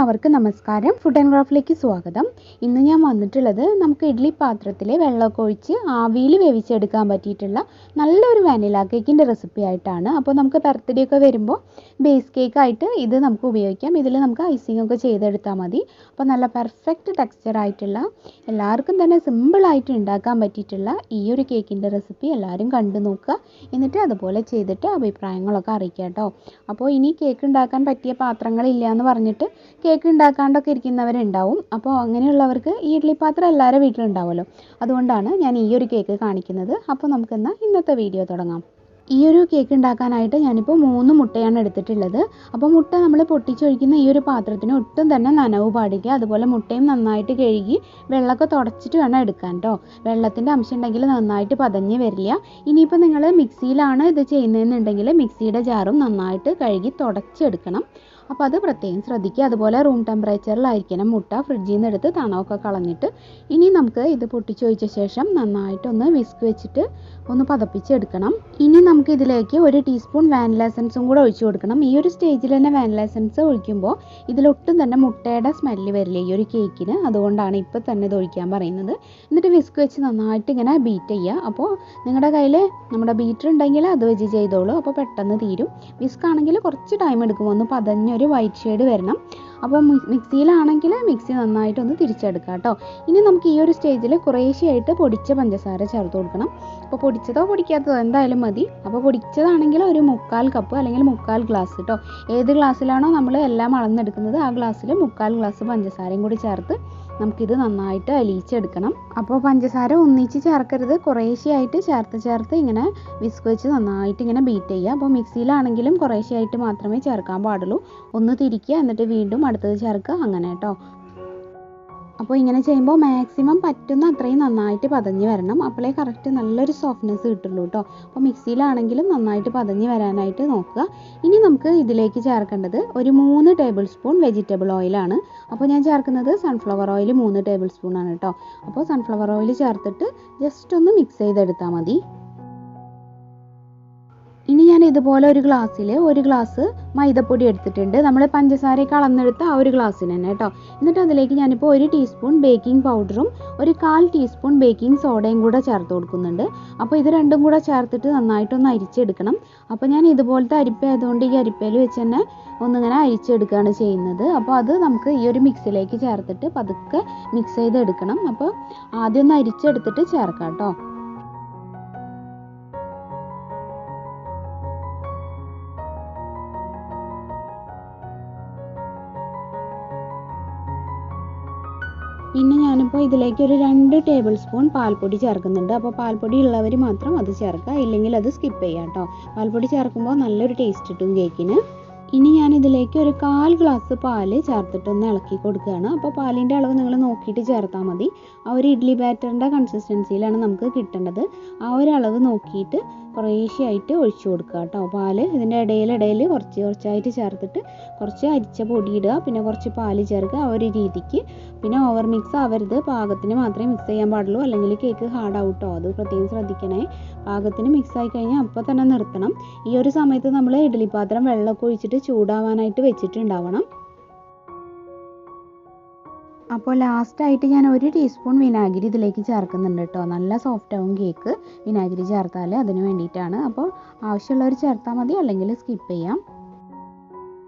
എല്ലാവർക്കും നമസ്കാരം. Food and ക്രാഫ്റ്റിലേക്ക് സ്വാഗതം. ഇന്ന് ഞാൻ വന്നിട്ടുള്ളത് നമുക്ക് ഇഡ്ഡലി പാത്രത്തിൽ വെള്ളമൊക്കെ ഒഴിച്ച് ആവിയിൽ വേവിച്ചെടുക്കാൻ പറ്റിയിട്ടുള്ള നല്ലൊരു വാനില കേക്കിൻ്റെ റെസിപ്പി ആയിട്ടാണ്. അപ്പോൾ നമുക്ക് ബർത്ത്ഡേ ഒക്കെ വരുമ്പോൾ ബേസ് കേക്കായിട്ട് ഇത് നമുക്ക് ഉപയോഗിക്കാം. ഇതിൽ നമുക്ക് ഐസിംഗ് ഒക്കെ ചെയ്തെടുത്താൽ മതി. അപ്പോൾ നല്ല പെർഫെക്റ്റ് ടെക്സ്ചർ ആയിട്ടുള്ള എല്ലാവർക്കും തന്നെ സിമ്പിളായിട്ട് ഉണ്ടാക്കാൻ പറ്റിയിട്ടുള്ള ഈ ഒരു കേക്കിൻ്റെ റെസിപ്പി എല്ലാവരും കണ്ടു നോക്കുക. എന്നിട്ട് അതുപോലെ ചെയ്തിട്ട് അഭിപ്രായങ്ങളൊക്കെ അറിയിക്കുക കേട്ടോ. അപ്പോൾ ഇനി കേക്ക് ഉണ്ടാക്കാൻ പറ്റിയ പാത്രങ്ങളില്ല എന്ന് പറഞ്ഞിട്ട് കേക്ക് ഉണ്ടാക്കാണ്ടൊക്കെ ഇരിക്കുന്നവരുണ്ടാവും. അപ്പോൾ അങ്ങനെയുള്ളവർക്ക് ഈ ഇഡ്ഡലി പാത്രം എല്ലാവരുടെ വീട്ടിലുണ്ടാവുമല്ലോ. അതുകൊണ്ടാണ് ഞാൻ ഈ ഒരു കേക്ക് കാണിക്കുന്നത്. അപ്പോൾ നമുക്കെന്നാൽ ഇന്നത്തെ വീഡിയോ തുടങ്ങാം. ഈ ഒരു കേക്ക് ഉണ്ടാക്കാനായിട്ട് ഞാനിപ്പോൾ 3 മുട്ടയാണ് എടുത്തിട്ടുള്ളത്. അപ്പോൾ മുട്ട നമ്മൾ പൊട്ടിച്ചൊഴിക്കുന്ന ഈ ഒരു പാത്രത്തിന് ഒട്ടും തന്നെ നനവ് പാടില്ല. അതുപോലെ മുട്ടയും നന്നായിട്ട് കഴുകി വെള്ളമൊക്കെ തുടച്ചിട്ട് വേണം എടുക്കാൻ കേട്ടോ. വെള്ളത്തിൻ്റെ അംശം ഉണ്ടെങ്കിൽ നന്നായിട്ട് പതഞ്ഞ് വരില്ല. ഇനിയിപ്പോൾ നിങ്ങൾ മിക്സിയിലാണ് ഇത് ചെയ്യുന്നതെന്നുണ്ടെങ്കിൽ മിക്സിയുടെ ജാറും നന്നായിട്ട് കഴുകി തുടച്ചെടുക്കണം. അപ്പോൾ അത് പ്രത്യേകം ശ്രദ്ധിക്കുക. അതുപോലെ റൂം ടെമ്പറേച്ചറിലായിരിക്കണം മുട്ട. ഫ്രിഡ്ജിൽ നിന്ന് എടുത്ത് തണവൊക്കെ കളഞ്ഞിട്ട് ഇനി നമുക്ക് ഇത് പൊട്ടിച്ചൊഴിച്ച ശേഷം നന്നായിട്ടൊന്ന് വിസ്ക് വെച്ചിട്ട് ഒന്ന് പതപ്പിച്ചെടുക്കണം. ഇനി നമുക്ക് ഇതിലേക്ക് 1 ടീസ്പൂൺ വാനില എസൻസും കൂടെ ഒഴിച്ചു കൊടുക്കണം. ഈ ഒരു സ്റ്റേജിൽ തന്നെ വാനില എസൻസ് ഒഴിക്കുമ്പോൾ ഇതിലൊട്ടും തന്നെ മുട്ടയുടെ സ്മെല്ല് വരില്ല ഈ ഒരു കേക്കിന്. അതുകൊണ്ടാണ് ഇപ്പോൾ തന്നെ ഇത് ഒഴിക്കാൻ പറയുന്നത്. എന്നിട്ട് വിസ്ക് വെച്ച് നന്നായിട്ട് ഇങ്ങനെ ബീറ്റ് ചെയ്യുക. അപ്പോൾ നിങ്ങളുടെ കയ്യിൽ നമ്മുടെ ബീറ്റർ ഉണ്ടെങ്കിൽ അത് വെച്ച് ചെയ്തോളൂ. അപ്പോൾ പെട്ടെന്ന് തീരും. വിസ്ക് ആണെങ്കിൽ കുറച്ച് ടൈം എടുക്കും. ഒന്ന് പതഞ്ഞൊരു വൈറ്റ് ഷെയ്ഡ് വരണം. അപ്പോൾ മിക്സിയിലാണെങ്കിൽ മിക്സി നന്നായിട്ടൊന്ന് തിരിച്ചെടുക്കുക കേട്ടോ. ഇനി നമുക്ക് ഈ ഒരു സ്റ്റേജിൽ കുറേശ്ശെയായിട്ട് പൊടിച്ച പഞ്ചസാര ചേർത്ത് കൊടുക്കണം. അപ്പോൾ പൊടിച്ചതോ പൊടിക്കാത്തതോ എന്തായാലും മതി. അപ്പോൾ പൊടിച്ചതാണെങ്കിൽ ഒരു 3/4 കപ്പ് അല്ലെങ്കിൽ 3/4 ഗ്ലാസ് കേട്ടോ. ഏത് ഗ്ലാസ്സിലാണോ നമ്മൾ എല്ലാം അളന്നെടുക്കുന്നത് ആ ഗ്ലാസ്സിൽ 3/4 ഗ്ലാസ് പഞ്ചസാരയും കൂടി ചേർത്ത് നമുക്കിത് നന്നായിട്ട് അലിയിച്ചെടുക്കണം. അപ്പോൾ പഞ്ചസാര ഒന്നിച്ച് ചേർക്കരുത്, കുറേശ്ശെയായിട്ട് ചേർത്ത് ഇങ്ങനെ വിസ്ക് വെച്ച് നന്നായിട്ട് ഇങ്ങനെ ബീറ്റ് ചെയ്യുക. അപ്പോൾ മിക്സിയിലാണെങ്കിലും കുറേശ്ശെയായിട്ട് മാത്രമേ ചേർക്കാൻ പാടുള്ളൂ. ഒന്ന് തിരിക്കുക, എന്നിട്ട് വീണ്ടും അടുത്തത് ചേർക്കുക, അങ്ങനെ കേട്ടോ. അപ്പോൾ ഇങ്ങനെ ചെയ്യുമ്പോൾ മാക്സിമം പറ്റുന്ന അത്രയും നന്നായിട്ട് പതഞ്ഞ് വരണം. അപ്പോഴേ കറക്റ്റ് നല്ലൊരു സോഫ്റ്റ്നെസ് കിട്ടുള്ളൂ കേട്ടോ. അപ്പോൾ മിക്സിയിലാണെങ്കിലും നന്നായിട്ട് പതഞ്ഞ് വരാനായിട്ട് നോക്കുക. ഇനി നമുക്ക് ഇതിലേക്ക് ചേർക്കേണ്ടത് ഒരു 3 ടേബിൾ സ്പൂൺ വെജിറ്റബിൾ ഓയിലാണ്. അപ്പോൾ ഞാൻ ചേർക്കുന്നത് സൺഫ്ലവർ ഓയിൽ 3 ടേബിൾ സ്പൂൺ ആണ് കേട്ടോ. അപ്പോൾ സൺഫ്ലവർ ഓയിൽ ചേർത്തിട്ട് ജസ്റ്റ് ഒന്ന് മിക്സ് ചെയ്തെടുത്താൽ മതി. ഇനി ഞാൻ ഇതുപോലെ ഒരു ഗ്ലാസ്സിൽ 1 ഗ്ലാസ് മൈദപ്പൊടി എടുത്തിട്ടുണ്ട്. നമ്മൾ പഞ്ചസാരയൊക്കെ അളന്നെടുത്ത ആ ഒരു ഗ്ലാസ്സിന് തന്നെ കേട്ടോ. എന്നിട്ട് അതിലേക്ക് ഞാനിപ്പോൾ 1 ടീസ്പൂൺ ബേക്കിംഗ് പൗഡറും 1/4 ടീസ്പൂൺ ബേക്കിംഗ് സോഡയും കൂടെ ചേർത്ത് കൊടുക്കുന്നുണ്ട്. അപ്പോൾ ഇത് രണ്ടും കൂടെ ചേർത്തിട്ട് നന്നായിട്ടൊന്ന് അരിച്ചെടുക്കണം. അപ്പോൾ ഞാൻ ഇതുപോലത്തെ അരിപ്പ ആയതുകൊണ്ട് ഈ അരിപ്പയിൽ വെച്ച് തന്നെ ഒന്നിങ്ങനെ അരിച്ചെടുക്കുകയാണ് ചെയ്യുന്നത്. അപ്പോൾ അത് നമുക്ക് ഈ ഒരു മിക്സിലേക്ക് ചേർത്തിട്ട് പതുക്കെ മിക്സ് ചെയ്തെടുക്കണം. അപ്പോൾ ആദ്യം ഒന്ന് അരിച്ചെടുത്തിട്ട് ചേർക്കാം കേട്ടോ. പിന്നെ ഞാനിപ്പോൾ ഇതിലേക്ക് ഒരു 2 ടേബിൾ സ്പൂൺ പാൽപ്പൊടി ചേർക്കുന്നുണ്ട്. അപ്പോൾ പാൽപ്പൊടി ഉള്ളവർ മാത്രം അത് ചേർക്കുക, ഇല്ലെങ്കിൽ അത് സ്കിപ്പ് ചെയ്യാം കേട്ടോ. പാൽപ്പൊടി ചേർക്കുമ്പോൾ നല്ലൊരു ടേസ്റ്റ് കിട്ടും കേക്കിന്. ഇനി ഞാൻ ഇതിലേക്ക് ഒരു 1/4 ഗ്ലാസ് പാല് ചേർത്തിട്ടൊന്ന് ഇളക്കി കൊടുക്കുകയാണ്. അപ്പോൾ പാലിൻ്റെ അളവ് നിങ്ങൾ നോക്കിയിട്ട് ചേർത്താൽ മതി. ആ ഒരു ഇഡ്ഡലി ബാറ്ററിൻ്റെ കൺസിസ്റ്റൻസിയിലാണ് നമുക്ക് കിട്ടേണ്ടത്. ആ ഒരു അളവ് നോക്കിയിട്ട് കുറേശ്ശെയായിട്ട് ഒഴിച്ചു കൊടുക്കുക കേട്ടോ. പാല് ഇതിൻ്റെ ഇടയിൽ കുറച്ചായിട്ട് ചേർത്തിട്ട് കുറച്ച് അരിച്ച പൊടി ഇടുക, പിന്നെ കുറച്ച് പാല് ചേർക്കുക. ആ ഒരു രീതിക്ക്. പിന്നെ ഓവർ മിക്സ് ആവരുത്, പാകത്തിന് മാത്രമേ മിക്സ് ചെയ്യാൻ പാടുള്ളൂ, അല്ലെങ്കിൽ കേക്ക് ഹാർഡ് ആവട്ടോ. അത് പ്രത്യേകം ശ്രദ്ധിക്കണേ. പാകത്തിന് മിക്സ് ആയി കഴിഞ്ഞാൽ അപ്പോൾ തന്നെ നിർത്തണം. ഈ ഒരു സമയത്ത് നമ്മൾ ഇഡ്ഡലി പാത്രം വെള്ളമൊക്കെ ഒഴിച്ചിട്ട് ചൂടാവാനായിട്ട് വെച്ചിട്ടുണ്ടാവണം. അപ്പോൾ ലാസ്റ്റായിട്ട് ഞാൻ 1 ടീസ്പൂൺ വിനാഗിരി ഇതിലേക്ക് ചേർക്കുന്നുണ്ട് കേട്ടോ. നല്ല സോഫ്റ്റ് ആവും കേക്ക് വിനാഗിരി ചേർത്താൽ, അതിന് വേണ്ടിയിട്ടാണ്. അപ്പോൾ ആവശ്യമുള്ളവർ ചേർത്താൽ മതി, അല്ലെങ്കിൽ സ്കിപ്പ് ചെയ്യാം.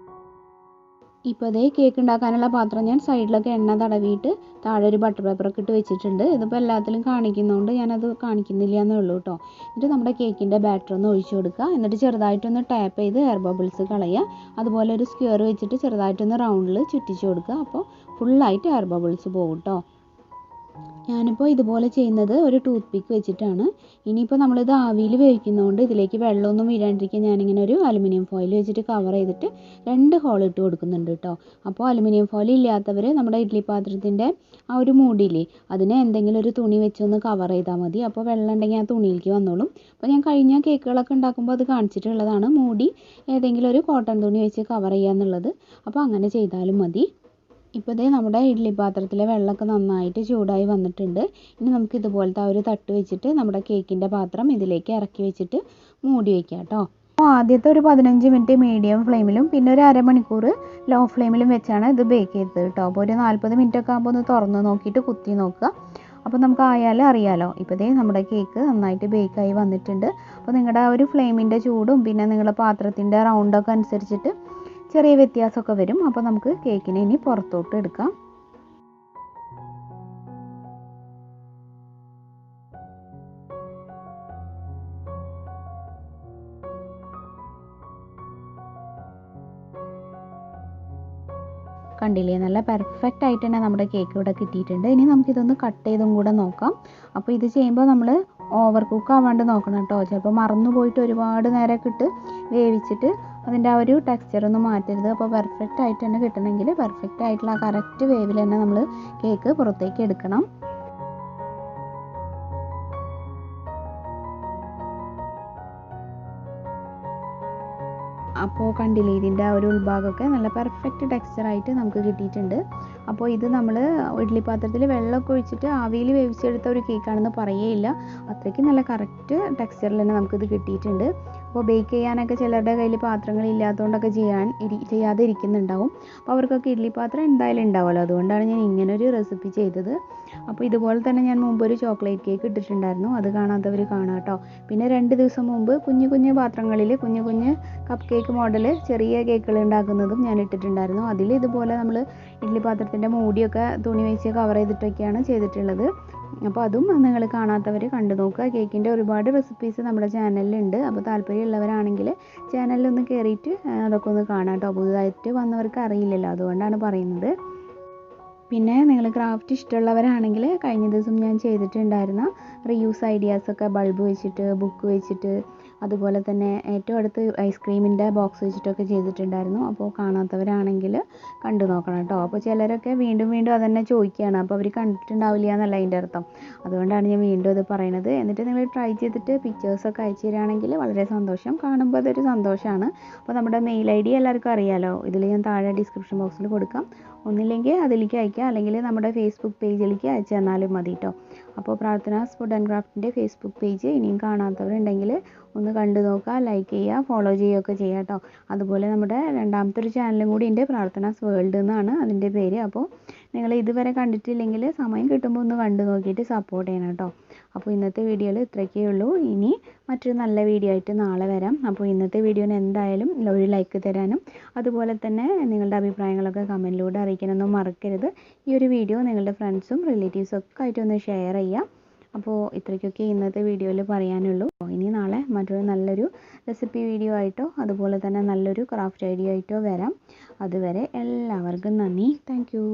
ഇപ്പോൾ അതേ കേക്ക് ഉണ്ടാക്കാനുള്ള പാത്രം ഞാൻ സൈഡിലൊക്കെ എണ്ണ തടവിയിട്ട് താഴെ ഒരു ബട്ടർ പേപ്പറൊക്കെ ഇട്ട് വെച്ചിട്ടുണ്ട്. ഇതിപ്പോൾ എല്ലാത്തിലും കാണിക്കുന്നതുകൊണ്ട് ഞാനത് കാണിക്കുന്നില്ല എന്നേ ഉള്ളൂ കേട്ടോ. എന്നിട്ട് നമ്മുടെ കേക്കിൻ്റെ ബാറ്റർ ഒന്ന് ഒഴിച്ചു കൊടുക്കുക. എന്നിട്ട് ചെറുതായിട്ടൊന്ന് ടാപ്പ് ചെയ്ത് എയർ ബബിൾസ് കളയുക. അതുപോലെ ഒരു സ്ക്വയർ വെച്ചിട്ട് ചെറുതായിട്ടൊന്ന് റൗണ്ടിൽ ചുറ്റിച്ച് കൊടുക്കുക. അപ്പോൾ ഫുള്ളായിട്ട് എയർ ബബിൾസ് പോകും കേട്ടോ. ഞാനിപ്പോൾ ഇതുപോലെ ചെയ്യുന്നത് ഒരു ടൂത്ത് പിക്ക് വെച്ചിട്ടാണ്. ഇനിയിപ്പോൾ നമ്മളിത് ആവിയിൽ വേവിക്കുന്നതുകൊണ്ട് ഇതിലേക്ക് വെള്ളമൊന്നും വീഴാണ്ടിരിക്കാൻ ഞാനിങ്ങനെ ഒരു അലുമിനിയം ഫോയിൽ വെച്ചിട്ട് കവർ ചെയ്തിട്ട് 2 ഹോൾ ഇട്ട് കൊടുക്കുന്നുണ്ട് കേട്ടോ. അപ്പോൾ അലുമിനിയം ഫോയിൽ ഇല്ലാത്തവർ നമ്മുടെ ഇഡ്ഡലി പാത്രത്തിൻ്റെ ആ ഒരു മൂടിയില്ലേ, അതിനെ എന്തെങ്കിലും ഒരു തുണി വെച്ചൊന്ന് കവർ ചെയ്താൽ മതി. അപ്പോൾ വെള്ളം ഉണ്ടെങ്കിൽ ആ തുണിയിലേക്ക് വന്നോളും. അപ്പോൾ ഞാൻ കഴിഞ്ഞ കേക്കുകളൊക്കെ ഉണ്ടാക്കുമ്പോൾ അത് കാണിച്ചിട്ടുള്ളതാണ്. മൂടി ഏതെങ്കിലും ഒരു കോട്ടൺ തുണി വെച്ച് കവർ ചെയ്യുക എന്നുള്ളത്. അപ്പോൾ അങ്ങനെ ചെയ്താലും മതി. ഇപ്പോൾ ദേ നമ്മുടെ ഇഡ്ഡലി പാത്രത്തിലെ വെള്ളമൊക്കെ നന്നായിട്ട് ചൂടായി വന്നിട്ടുണ്ട്. ഇനി നമുക്ക് ഇതുപോലത്തെ ആ ഒരു തട്ട് വെച്ചിട്ട് നമ്മുടെ കേക്കിൻ്റെ പാത്രം ഇതിലേക്ക് ഇറക്കി വെച്ചിട്ട് മൂടി വയ്ക്കാം കേട്ടോ. ആദ്യത്തെ ഒരു 15 മിനിറ്റ് മീഡിയം ഫ്ലെയിമിലും പിന്നെ ഒരു അരമണിക്കൂർ ലോ ഫ്ലെയിമിലും വെച്ചാണ് ഇത് ബേക്ക് ചെയ്തത് കേട്ടോ. അപ്പോൾ ഒരു 40 മിനിറ്റ് ഒക്കെ ആകുമ്പോൾ ഒന്ന് തുറന്ന് നോക്കിയിട്ട് കുത്തി നോക്കുക. അപ്പോൾ നമുക്ക് ആയാലും അറിയാലോ. ഇപ്പോൾ ദേ നമ്മുടെ കേക്ക് നന്നായിട്ട് ബേക്കായി വന്നിട്ടുണ്ട്. അപ്പോൾ നിങ്ങളുടെ ആ ഒരു ഫ്ലെയിമിൻ്റെ ചൂടും പിന്നെ നിങ്ങളുടെ പാത്രത്തിൻ്റെ റൗണ്ടൊക്കെ അനുസരിച്ചിട്ട് ചെറിയ വ്യത്യാസമൊക്കെ വരും. അപ്പോൾ നമുക്ക് കേക്കിനെ ഇനി പുറത്തോട്ട് എടുക്കാം. കണ്ടില്ലേ, നല്ല പെർഫെക്റ്റ് ആയിട്ട് തന്നെ നമ്മുടെ കേക്ക് ഇവിടെ കിട്ടിയിട്ടുണ്ട്. ഇനി നമുക്കിതൊന്ന് കട്ട് ചെയ്തും കൂടെ നോക്കാം. അപ്പോൾ ഇത് ചെയ്യുമ്പോൾ നമ്മൾ ഓവർ കുക്ക് ആവാണ്ട് നോക്കണം കേട്ടോ. ചിലപ്പോൾ മറന്നു പോയിട്ട് ഒരുപാട് നേരമൊക്കെ ഇട്ട് വേവിച്ചിട്ട് അതിൻ്റെ ആ ഒരു ടെക്സ്ചറൊന്നും മാറ്റരുത്. അപ്പോൾ പെർഫെക്റ്റ് ആയിട്ട് തന്നെ കിട്ടണമെങ്കിൽ പെർഫെക്റ്റ് ആയിട്ടുള്ള ആ കറക്റ്റ് വേവിൽ തന്നെ നമ്മൾ കേക്ക് പുറത്തേക്ക് എടുക്കണം. അപ്പോൾ കണ്ടില്ലേ, ഇതിൻ്റെ ആ ഒരു ഉൾഭാഗമൊക്കെ നല്ല പെർഫെക്റ്റ് ടെക്സ്ചറായിട്ട് നമുക്ക് കിട്ടിയിട്ടുണ്ട്. അപ്പോൾ ഇത് നമ്മൾ ഇഡ്ഡലി പാത്രത്തിൽ വെള്ളമൊക്കെ ഒഴിച്ചിട്ട് ആവിയിൽ വേവിച്ചെടുത്ത ഒരു കേക്കാണെന്ന് പറയുകയില്ല. അത്രയ്ക്ക് നല്ല കറക്റ്റ് ടെക്സ്ചറിൽ തന്നെ നമുക്കിത് കിട്ടിയിട്ടുണ്ട്. അപ്പോൾ ബേക്ക് ചെയ്യാനൊക്കെ ചിലരുടെ കയ്യിൽ പാത്രങ്ങളില്ലാത്തതുകൊണ്ടൊക്കെ ചെയ്യാതെ ഇരിക്കുന്നുണ്ടാവും. അപ്പോൾ അവർക്കൊക്കെ ഇഡ്ഡലി പാത്രം എന്തായാലും ഉണ്ടാവുമല്ലോ. അതുകൊണ്ടാണ് ഞാൻ ഇങ്ങനൊരു റെസിപ്പി ചെയ്തത്. അപ്പോൾ ഇതുപോലെ തന്നെ ഞാൻ മുമ്പ് ഒരു ചോക്ലേറ്റ് കേക്ക് ഇട്ടിട്ടുണ്ടായിരുന്നു. അത് കാണാത്തവർ കാണാം കേട്ടോ. പിന്നെ 2 ദിവസം മുമ്പ് കുഞ്ഞു പാത്രങ്ങളിൽ കുഞ്ഞു കപ്പ് കേക്ക് മോഡൽ ചെറിയ കേക്കുകൾ ഉണ്ടാക്കുന്നതും ഞാൻ ഇട്ടിട്ടുണ്ടായിരുന്നു. അതിൽ ഇതുപോലെ നമ്മൾ ഇഡ്ഡലി പാത്രത്തിൻ്റെ മൂടിയൊക്കെ തുണി വെച്ച് കവർ ചെയ്തിട്ടൊക്കെയാണ് ചെയ്തിട്ടുള്ളത്. അപ്പോൾ അതും നിങ്ങൾ കാണാത്തവർ കണ്ടു നോക്കുക. കേക്കിൻ്റെ ഒരുപാട് റെസിപ്പീസ് നമ്മുടെ ചാനലിലുണ്ട്. അപ്പോൾ താല്പര്യമുള്ളവരാണെങ്കിൽ ചാനലിലൊന്ന് കയറിയിട്ട് അതൊക്കെ ഒന്ന് കാണാം കേട്ടോ. പുതുതായിട്ട് വന്നവർക്ക് അറിയില്ലല്ലോ, അതുകൊണ്ടാണ് പറയുന്നത്. പിന്നെ നിങ്ങൾ ക്രാഫ്റ്റ് ഇഷ്ടമുള്ളവരാണെങ്കിൽ കഴിഞ്ഞ ദിവസം ഞാൻ ചെയ്തിട്ടുണ്ടായിരുന്ന റീയൂസ് ഐഡിയാസൊക്കെ ബൾബ് വെച്ചിട്ട്, ബുക്ക് വെച്ചിട്ട്, അതുപോലെ തന്നെ ഏറ്റവും അടുത്ത് ഐസ്ക്രീമിൻ്റെ ബോക്സ് വെച്ചിട്ടൊക്കെ ചെയ്തിട്ടുണ്ടായിരുന്നു. അപ്പോൾ കാണാത്തവരാണെങ്കിൽ കണ്ടു നോക്കണം കേട്ടോ. അപ്പോൾ ചിലരൊക്കെ വീണ്ടും അതുതന്നെ ചോദിക്കുകയാണ്. അപ്പോൾ അവർ കണ്ടിട്ടുണ്ടാവില്ല എന്നല്ല അതിൻ്റെ അർത്ഥം. അതുകൊണ്ടാണ് ഞാൻ വീണ്ടും അത് പറയുന്നത്. എന്നിട്ട് നിങ്ങൾ ട്രൈ ചെയ്തിട്ട് പിക്ചേഴ്സൊക്കെ അയച്ചു തരികയാണെങ്കിൽ വളരെ സന്തോഷം. കാണുമ്പോൾ അതൊരു സന്തോഷമാണ്. അപ്പോൾ നമ്മുടെ മെയിൽ ID എല്ലാവർക്കും അറിയാമല്ലോ. ഇതിൽ ഞാൻ താഴെ ഡിസ്ക്രിപ്ഷൻ ബോക്സിൽ കൊടുക്കാം. ഒന്നില്ലെങ്കിൽ അതിലേക്ക് അയക്കുക, അല്ലെങ്കിൽ നമ്മുടെ ഫേസ്ബുക്ക് പേജിലേക്ക് അയച്ചു തന്നാലും മതി കേട്ടോ. അപ്പോൾ പ്രാർത്ഥനാസ് ഫുഡ് ആൻഡ് ക്രാഫ്റ്റിൻ്റെ ഫേസ്ബുക്ക് പേജ് ഇനിയും കാണാത്തവരുണ്ടെങ്കിൽ ഒന്ന് കണ്ടു നോക്കുക, ലൈക്ക് ചെയ്യുക, ഫോളോ ചെയ്യുകയൊക്കെ ചെയ്യുക കേട്ടോ. അതുപോലെ നമ്മുടെ രണ്ടാമത്തെ ഒരു ചാനലും കൂടി ഉണ്ട്, പ്രാർത്ഥനാസ് വേൾഡ് എന്നാണ് അതിൻ്റെ പേര്. അപ്പോൾ നിങ്ങൾ ഇതുവരെ കണ്ടിട്ടില്ലെങ്കിൽ സമയം കിട്ടുമ്പോൾ ഒന്ന് കണ്ടു നോക്കിയിട്ട് സപ്പോർട്ട് ചെയ്യണം കേട്ടോ. അപ്പോൾ ഇന്നത്തെ വീഡിയോയിൽ ഇത്രയൊക്കെ ഉള്ളൂ. ഇനി മറ്റൊരു നല്ല വീഡിയോ ആയിട്ട് നാളെ വരാം. അപ്പോൾ ഇന്നത്തെ വീഡിയോന് എന്തായാലും ഒരു ലൈക്ക് തരാനും അതുപോലെ തന്നെ നിങ്ങളുടെ അഭിപ്രായങ്ങളൊക്കെ കമൻറ്റിലൂടെ അറിയിക്കാനൊന്നും മറക്കരുത്. ഈ ഒരു വീഡിയോ നിങ്ങളുടെ ഫ്രണ്ട്സും റിലേറ്റീവ്സും ഒക്കെ ആയിട്ടൊന്ന് ഷെയർ ചെയ്യുക. അപ്പോൾ ഇത്രയ്ക്കൊക്കെ ഇന്നത്തെ വീഡിയോയിൽ പറയാനുള്ളൂ. ഇനി നാളെ മറ്റൊരു നല്ലൊരു റെസിപ്പി വീഡിയോ ആയിട്ടോ അതുപോലെ തന്നെ നല്ലൊരു ക്രാഫ്റ്റ് ഐഡിയ ആയിട്ടോ വരാം. അതുവരെ എല്ലാവർക്കും നന്ദി. Thank you.